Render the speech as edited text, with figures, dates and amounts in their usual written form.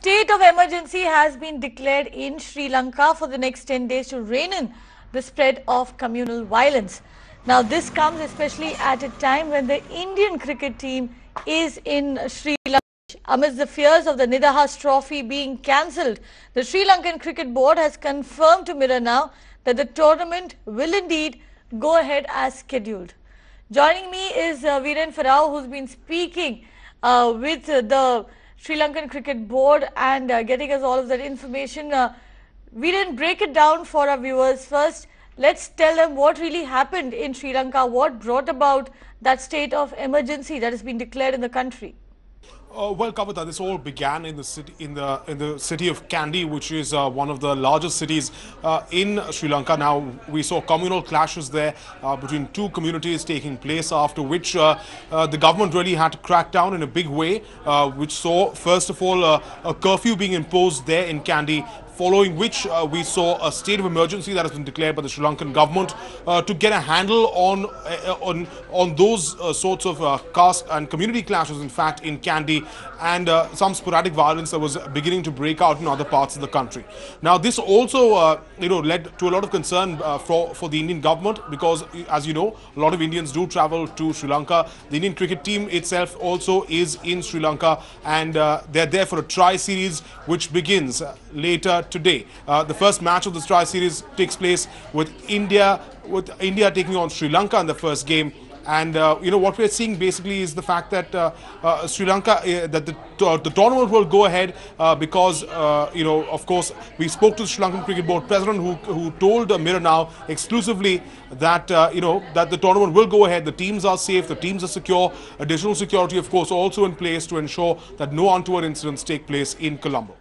state of emergency has been declared in Sri Lanka for the next 10 days to rein in the spread of communal violence. Now, this comes especially at a time when the Indian cricket team is in Sri Lanka. Amidst the fears of the Nidahas Trophy being cancelled, the Sri Lankan Cricket Board has confirmed to Mirror Now that the tournament will indeed go ahead as scheduled. Joining me is Viren Farao, who's been speaking with the Sri Lankan Cricket Board and getting us all of that information. Viren, break it down for our viewers first. Let's tell them what really happened in Sri Lanka, what brought about that state of emergency that has been declared in the country. Well, Kavita, this all began in the city of Kandy, which is one of the largest cities in Sri Lanka. Now, we saw communal clashes there between two communities taking place, after which the government really had to crack down in a big way, which saw, first of all, a curfew being imposed there in Kandy, following which we saw a state of emergency that has been declared by the Sri Lankan government to get a handle on those sorts of caste and community clashes, in fact, in Kandy, and some sporadic violence that was beginning to break out in other parts of the country. Now, this also led to a lot of concern for the Indian government, because, as you know, a lot of Indians do travel to Sri Lanka. The Indian cricket team itself also is in Sri Lanka, and they're there for a tri-series which begins later today. The first match of this tri-series takes place with India taking on Sri Lanka in the first game. And what we're seeing basically is the fact that Sri Lanka, that the tournament will go ahead because of course, we spoke to the Sri Lankan Cricket Board president who told Mirror Now exclusively that that the tournament will go ahead. The teams are safe, the teams are secure. Additional security, of course, also in place to ensure that no untoward incidents take place in Colombo.